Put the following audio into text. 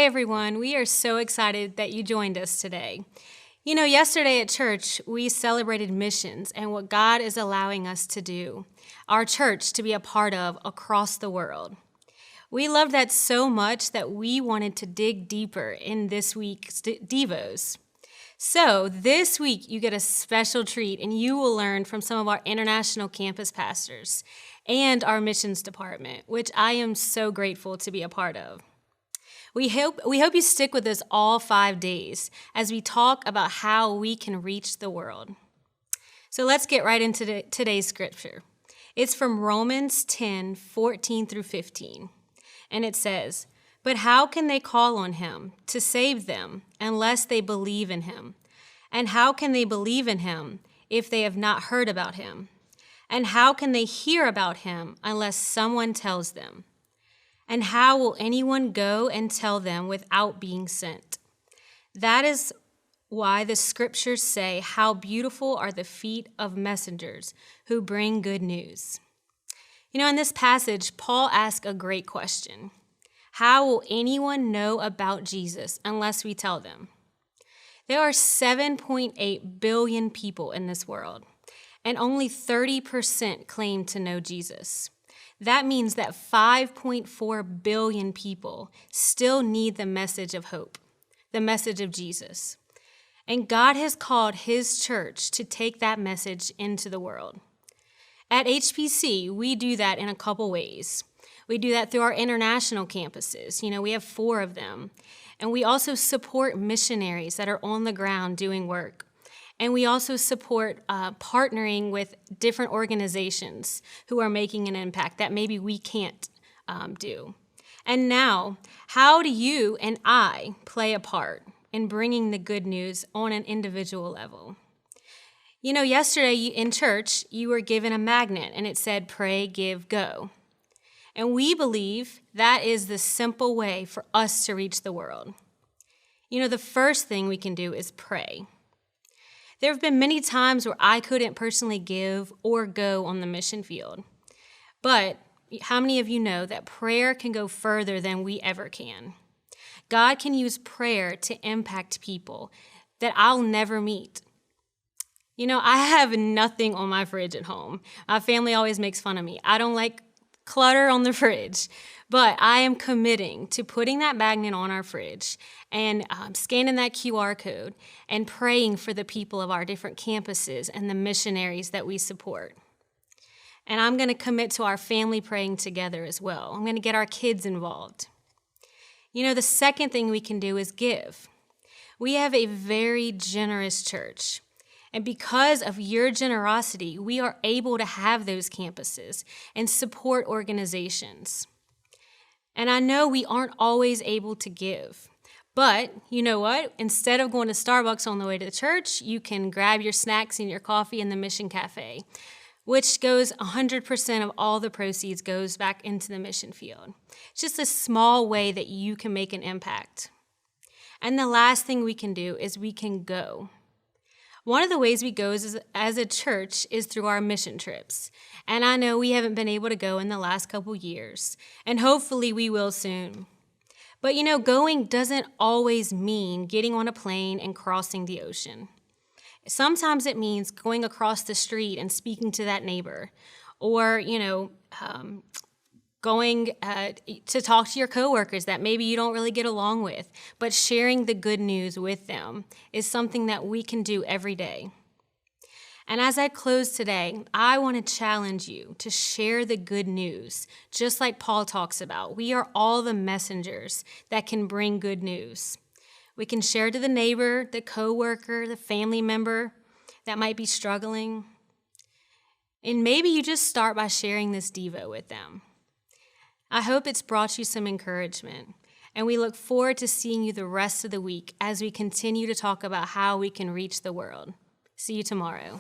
everyone. We are so excited that you joined us today. Yesterday at church, we celebrated missions and what God is allowing us to do, our church to be a part of across the world. We loved that so much that we wanted to dig deeper in this week's Devos. So this week, you get a special treat and you will learn from some of our international campus pastors and our missions department, which I am so grateful to be a part of. We hope you stick with us all 5 days as we talk about how we can reach the world. So let's get right into today's scripture. It's from Romans 10:14 through 15. And it says, "But how can they call on him to save them unless they believe in him? And how can they believe in him if they have not heard about him? And how can they hear about him unless someone tells them? And how will anyone go and tell them without being sent? That is why the scriptures say, 'How beautiful are the feet of messengers who bring good news.'" In this passage, Paul asks a great question. How will anyone know about Jesus unless we tell them? There are 7.8 billion people in this world, and only 30% claim to know Jesus. That means that 5.4 billion people still need the message of hope, the message of Jesus. And God has called his church to take that message into the world. At HPC, we do that in a couple ways. We do that through our international campuses. We have 4 of them. And we also support missionaries that are on the ground doing work. And we also support partnering with different organizations who are making an impact that maybe we can't do. And now, how do you and I play a part in bringing the good news on an individual level? Yesterday in church, you were given a magnet and it said, "Pray, give, go." And we believe that is the simple way for us to reach the world. The first thing we can do is pray. There have been many times where I couldn't personally give or go on the mission field. But how many of you know that prayer can go further than we ever can? God can use prayer to impact people that I'll never meet. I have nothing on my fridge at home. My family always makes fun of me. I don't like clutter on the fridge, but I am committing to putting that magnet on our fridge and scanning that QR code and praying for the people of our different campuses and the missionaries that we support. And I'm going to commit to our family praying together as well. I'm going to get our kids involved. The second thing we can do is give. We have a very generous church. And because of your generosity, we are able to have those campuses and support organizations. And I know we aren't always able to give. But you know what? Instead of going to Starbucks on the way to the church, you can grab your snacks and your coffee in the Mission Cafe, which goes 100% of all the proceeds goes back into the mission field. It's just a small way that you can make an impact. And the last thing we can do is we can go. One of the ways we go as a church is through our mission trips. And I know we haven't been able to go in the last couple years, and hopefully we will soon. But going doesn't always mean getting on a plane and crossing the ocean. Sometimes it means going across the street and speaking to that neighbor, or, going to talk to your coworkers that maybe you don't really get along with, but sharing the good news with them is something that we can do every day. And as I close today, I want to challenge you to share the good news, just like Paul talks about. We are all the messengers that can bring good news. We can share to the neighbor, the coworker, the family member that might be struggling. And maybe you just start by sharing this Devo with them. I hope it's brought you some encouragement, and we look forward to seeing you the rest of the week as we continue to talk about how we can reach the world. See you tomorrow.